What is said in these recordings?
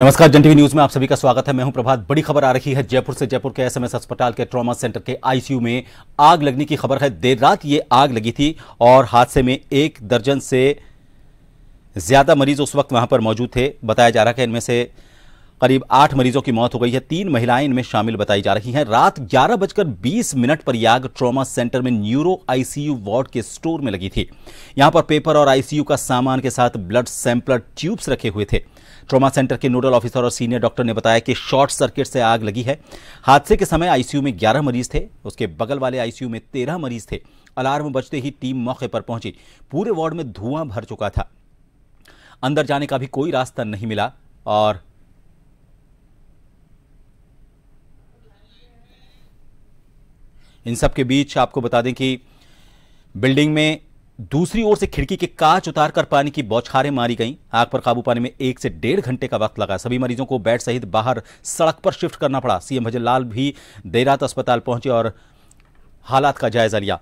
नमस्कार, जन TV news में आप सभी का स्वागत है। मैं हूं प्रभात। बड़ी खबर आ रही है जयपुर से। जयपुर के एसएमएस अस्पताल के ट्रॉमा सेंटर के आईसीयू में आग लगने की खबर है। देर रात ये आग लगी थी और हादसे में 1 दर्जन से ज्यादा मरीज उस वक्त वहां पर मौजूद थे। बताया जा रहा है कि इनमें से करीब 8 मरीजों की मौत हो गई है। 3 महिलाएं इनमें शामिल बताई जा रही हैं। रात 11:20 पर यह आग ट्रॉमा सेंटर में न्यूरो आईसीयू वार्ड के स्टोर में लगी थी। यहां पर पेपर और आईसीयू का सामान के साथ ब्लड सैंपलर ट्यूब्स रखे हुए थे। ट्रॉमा सेंटर के नोडल ऑफिसर और सीनियर डॉक्टर ने बताया कि शॉर्ट सर्किट से आग लगी है। हादसे के समय आईसीयू में 11 मरीज थे। उसके बगल वाले आईसीयू में 13 मरीज थे। अलार्म बजते ही टीम मौके पर पहुंची। पूरे वार्ड में धुआं भर चुका था। अंदर जाने का भी कोई रास्ता नहीं मिला और इन सब के बीच आपको बता दें कि बिल्डिंग में दूसरी ओर से खिड़की के कांच उतारकर पानी की बौछारें मारी गईं। आग पर काबू पाने में 1 से 1.5 घंटे का वक्त लगा। सभी मरीजों को बेड सहित बाहर सड़क पर शिफ्ट करना पड़ा। सीएम भजन लाल भी देर रात अस्पताल पहुंचे और हालात का जायजा लिया।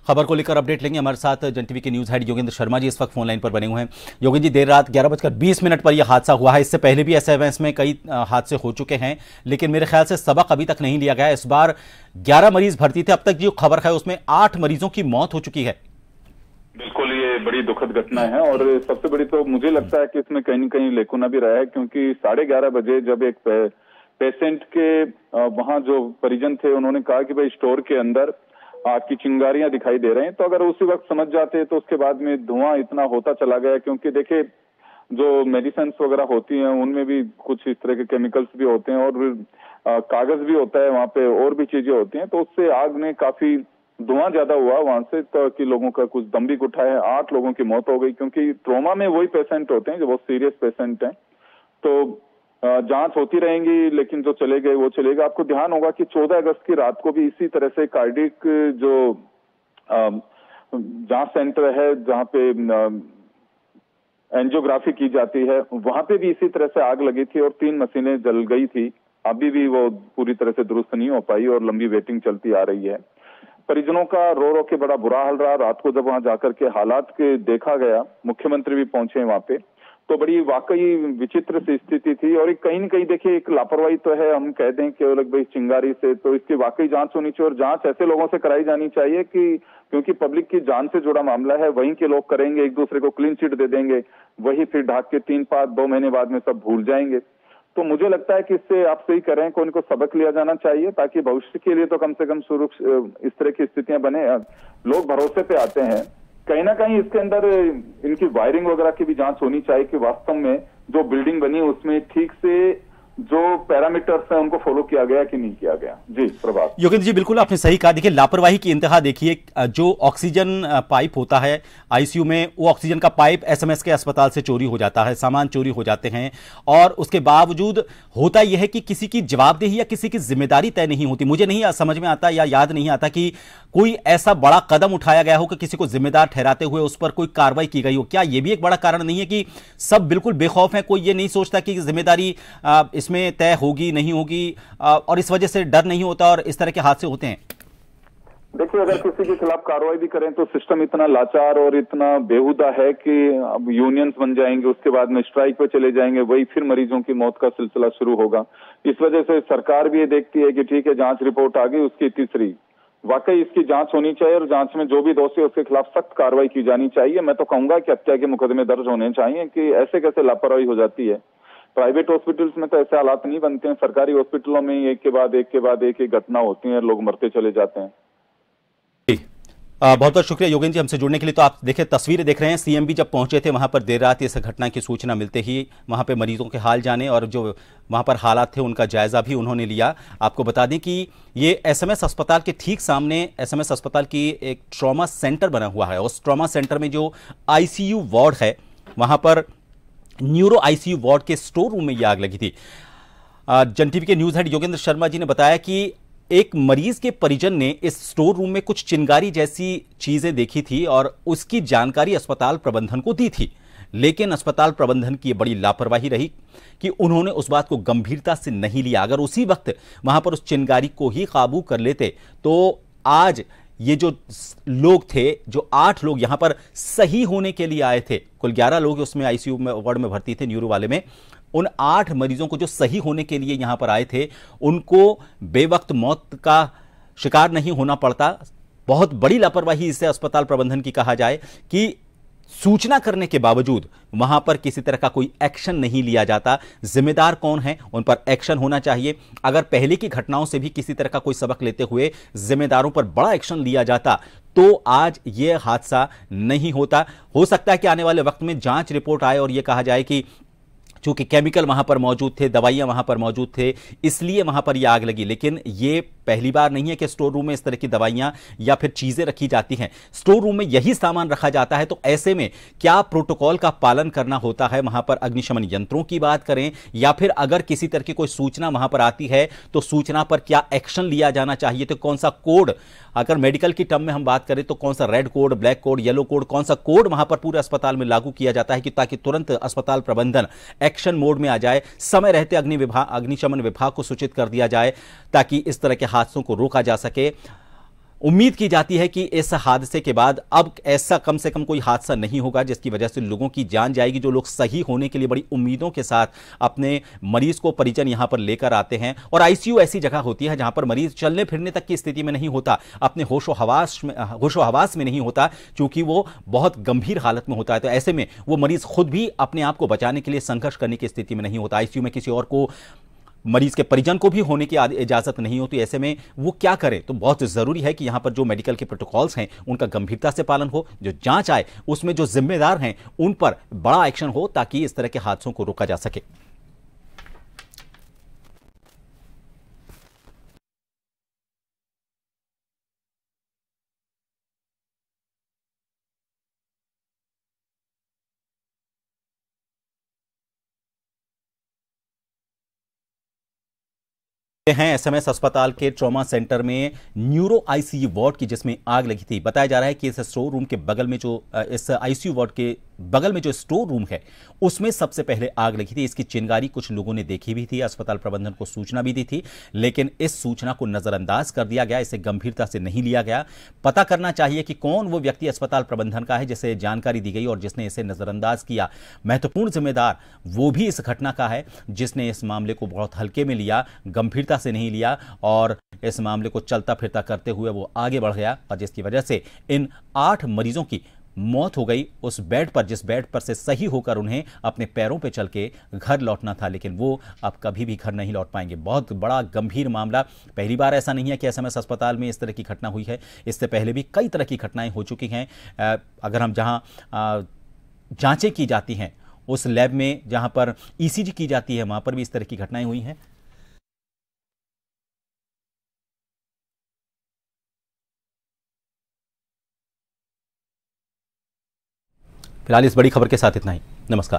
खबर को लेकर अपडेट लेंगे। हमारे साथ जन टीवी के न्यूज हेड योगेंद्र शर्मा जी इस वक्त फोन लाइन पर बने हुए हैं। योगेंद्र जी, देर रात 11:20 पर यह हादसा हुआ है। इससे पहले भी एसएमएस में कई हादसे हो चुके हैं, लेकिन मेरे ख्याल से सबक अभी तक नहीं लिया गया। इस बार 11 मरीज भर्ती थे। अब तक जो खबर है उसमें 8 मरीजों की मौत हो चुकी है। बिल्कुल, ये बड़ी दुखद घटना है और सबसे बड़ी तो मुझे लगता है कि इसमें कहीं न कहीं लेकुना भी रहा है, क्योंकि 11:30 बजे जब एक पेशेंट के वहां जो परिजन थे उन्होंने कहा कि भाई स्टोर के अंदर आग की चिंगारियां दिखाई दे रहे हैं, तो अगर उसी वक्त समझ जाते तो उसके बाद में धुआं इतना होता चला गया। क्योंकि देखिए, जो मेडिसिन वगैरह होती हैं उनमें भी कुछ इस तरह के केमिकल्स भी होते हैं और कागज भी होता है वहां पे, और भी चीजें होती हैं, तो उससे आग में काफी धुआं ज्यादा हुआ वहां से, तो कि लोगों का कुछ दम भी घुटा है। 8 लोगों की मौत हो गई, क्योंकि ट्रोमा में वही पेशेंट होते हैं जो बहुत सीरियस पेशेंट हैं। तो जांच होती रहेंगी, लेकिन जो चले गए वो चलेगा। आपको ध्यान होगा कि 14 अगस्त की रात को भी इसी तरह से कार्डिक जो जांच सेंटर है जहां पे एंजियोग्राफी की जाती है, वहां पे भी इसी तरह से आग लगी थी और 3 मशीनें जल गई थी। अभी भी वो पूरी तरह से दुरुस्त नहीं हो पाई और लंबी वेटिंग चलती आ रही है। परिजनों का रो रो के बड़ा बुरा हाल रहा। रात को जब वहां जाकर के हालात के देखा गया, मुख्यमंत्री भी पहुंचे वहां पे, तो बड़ी वाकई विचित्र सी स्थिति थी। और कहीं न कहीं देखिए, एक लापरवाही तो है, हम कह दें केवल भाई चिंगारी से, तो इसकी वाकई जांच होनी चाहिए और जांच ऐसे लोगों से कराई जानी चाहिए कि क्योंकि पब्लिक की जान से जुड़ा मामला है, वहीं के लोग करेंगे, एक दूसरे को क्लीन चिट दे देंगे, वही फिर ढाक के 2 महीने बाद में सब भूल जाएंगे। तो मुझे लगता है कि इससे आप सही कर रहे हैं, कोई को सबक लिया जाना चाहिए, ताकि भविष्य के लिए तो कम से कम इस तरह की स्थितियां बने। लोग भरोसे पे आते हैं, कहीं ना कहीं इसके अंदर इनकी वायरिंग वगैरह की भी जांच होनी चाहिए कि वास्तव में जो बिल्डिंग बनी उसमें ठीक से जो पैरामीटर्स हैं उनको फॉलो किया गया कि नहीं किया गया। जी प्रभात। योगेंद्र जी, बिल्कुल आपने सही कहा। देखिए, लापरवाही की इंतहा देखिए। जो ऑक्सीजन पाइप होता है आईसीयू में, वो ऑक्सीजन का पाइप एसएमएस के अस्पताल से चोरी हो जाता है, सामान चोरी हो जाते हैं, और उसके बावजूद होता यह है कि किसी की जवाबदेही या किसी की जिम्मेदारी तय नहीं होती। मुझे नहीं समझ में आता या याद नहीं आता कि कोई ऐसा बड़ा कदम उठाया गया हो कि किसी को जिम्मेदार ठहराते हुए उस पर कोई कार्रवाई की गई हो। क्या यह भी एक बड़ा कारण नहीं है कि सब बिल्कुल बेखौफ है, कोई ये नहीं सोचता कि जिम्मेदारी इसमें तय होगी नहीं होगी, और इस वजह से डर नहीं होता और इस तरह के हादसे होते हैं? देखिए, अगर किसी के खिलाफ कार्रवाई भी करें तो सिस्टम इतना लाचार और इतना बेहुदा है कि अब यूनियंस बन जाएंगे, उसके बाद में स्ट्राइक पे चले जाएंगे, वही फिर मरीजों की मौत का सिलसिला शुरू होगा। इस वजह से सरकार भी ये देखती है कि ठीक है, जांच रिपोर्ट आ गई, उसकी तीसरी वाकई इसकी जांच होनी चाहिए और जांच में जो भी दोषी है उसके खिलाफ सख्त कार्रवाई की जानी चाहिए। मैं तो कहूंगा कि हत्या के मुकदमे दर्ज होने चाहिए कि ऐसे कैसे लापरवाही हो जाती है। प्राइवेट हॉस्पिटल्स में तो ऐसे हालात नहीं बनते हैं, सरकारी हॉस्पिटलों में एक के बाद एक घटना होती है, लोग मरते चले जाते हैं। बहुत बहुत शुक्रिया योगेंद्र जी हमसे जुड़ने के लिए। तो आप देखिए, तस्वीरें देख रहे हैं। सीएम भी जब पहुंचे थे वहां पर देर रात इस घटना की सूचना मिलते ही वहां पर मरीजों के हाल जाने और जो वहां पर हालात थे उनका जायजा भी उन्होंने लिया। आपको बता दें कि ये एसएमएस अस्पताल के ठीक सामने एसएमएस अस्पताल की एक ट्रॉमा सेंटर बना हुआ है। उस ट्रॉमा सेंटर में जो आईसीयू वार्ड है, वहां पर न्यूरो आईसीयू वार्ड के स्टोर रूम में यह आग लगी थी। जन टीवी के न्यूज हेड योगेंद्र शर्मा जी ने बताया कि एक मरीज के परिजन ने इस स्टोर रूम में कुछ चिंगारी जैसी चीजें देखी थी और उसकी जानकारी अस्पताल प्रबंधन को दी थी, लेकिन अस्पताल प्रबंधन की बड़ी लापरवाही रही कि उन्होंने उस बात को गंभीरता से नहीं लिया। अगर उसी वक्त वहां पर उस चिंगारी को ही काबू कर लेते तो आज ये जो लोग थे, जो 8 लोग यहां पर सही होने के लिए आए थे, कुल 11 लोग उसमें आईसीयू में वार्ड में भर्ती थे न्यूरो वाले में, उन 8 मरीजों को जो सही होने के लिए यहां पर आए थे, उनको बेवक्त मौत का शिकार नहीं होना पड़ता। बहुत बड़ी लापरवाही इसे अस्पताल प्रबंधन की कहा जाए कि सूचना करने के बावजूद वहां पर किसी तरह का कोई एक्शन नहीं लिया जाता। जिम्मेदार कौन है, उन पर एक्शन होना चाहिए। अगर पहले की घटनाओं से भी किसी तरह का कोई सबक लेते हुए जिम्मेदारों पर बड़ा एक्शन लिया जाता तो आज यह हादसा नहीं होता। हो सकता है कि आने वाले वक्त में जांच रिपोर्ट आए और यह कहा जाए कि चूंकि केमिकल वहां पर मौजूद थे, दवाइयां वहां पर मौजूद थे, इसलिए वहां पर यह आग लगी। लेकिन यह पहली बार नहीं है कि स्टोर रूम में इस तरह की दवाइयां या फिर चीजें रखी जाती हैं। स्टोर रूम में यही सामान रखा जाता है, तो ऐसे में क्या प्रोटोकॉल का पालन करना होता है वहां पर? अग्निशमन यंत्रों की बात करें या फिर अगर किसी तरह की कोई सूचना वहां पर आती है तो सूचना पर क्या एक्शन लिया जाना चाहिए, तो कौन सा कोड, अगर मेडिकल की टर्म में हम बात करें तो कौन सा red code, black code, yellow code, कौन सा कोड वहां पर पूरे अस्पताल में लागू किया जाता है कि ताकि तुरंत अस्पताल प्रबंधन एक्शन मोड में आ जाए, समय रहते अग्निशमन विभाग को सूचित कर दिया जाए ताकि इस तरह के हादसों को रोका जा सके। उम्मीद की जाती है कि इस हादसे के बाद अब ऐसा कम से कम कोई हादसा नहीं होगा जिसकी वजह से लोगों की जान जाएगी। जो लोग सही होने के लिए बड़ी उम्मीदों के साथ अपने मरीज को परिजन यहां पर लेकर आते हैं, और आईसीयू ऐसी जगह होती है जहां पर मरीज चलने फिरने तक की स्थिति में नहीं होता, अपने होशो हवास में नहीं होता, क्योंकि वो बहुत गंभीर हालत में होता है। तो ऐसे में वो मरीज खुद भी अपने आप को बचाने के लिए संघर्ष करने की स्थिति में नहीं होता। आईसीयू में किसी और को, मरीज के परिजन को भी होने की इजाजत नहीं होती। ऐसे में वो क्या करे? तो बहुत जरूरी है कि यहां पर जो मेडिकल के प्रोटोकॉल्स हैं उनका गंभीरता से पालन हो, जो जांच आए उसमें जो जिम्मेदार हैं उन पर बड़ा एक्शन हो ताकि इस तरह के हादसों को रोका जा सके। हैं एसएमएस अस्पताल के ट्रॉमा सेंटर में न्यूरो आईसीयू वार्ड की, जिसमें आग लगी थी। बताया जा रहा है कि इस स्टोर रूम के बगल में जो इस आईसीयू वार्ड के बगल में जो स्टोर रूम है उसमें सबसे पहले आग लगी थी। इसकी चिंगारी कुछ लोगों ने देखी भी थी, अस्पताल प्रबंधन को सूचना भी दी थी, लेकिन इस सूचना को नजरअंदाज कर दिया गया, इसे गंभीरता से नहीं लिया गया। पता करना चाहिए कि कौन वो व्यक्ति अस्पताल प्रबंधन का है जिसे जानकारी दी गई और जिसने इसे नजरअंदाज किया। महत्वपूर्ण जिम्मेदार वो भी इस घटना का है जिसने इस मामले को बहुत हल्के में लिया, गंभीरता से नहीं लिया और इस मामले को चलता फिरता करते हुए वो आगे बढ़ गया, और जिसकी वजह से इन 8 मरीजों की मौत हो गई उस बेड पर, जिस बेड पर से सही होकर उन्हें अपने पैरों पे चल के घर लौटना था, लेकिन वो अब कभी भी घर नहीं लौट पाएंगे। बहुत बड़ा गंभीर मामला। पहली बार ऐसा नहीं है कि एसएमएस अस्पताल में इस तरह की घटना हुई है, इससे पहले भी कई तरह की घटनाएं हो चुकी हैं। अगर हम जहां जांचें की जाती हैं उस लैब में जहां पर ईसीजी की जाती है वहां पर भी इस तरह की घटनाएं हुई हैं। फिलहाल इस बड़ी खबर के साथ इतना ही। नमस्कार।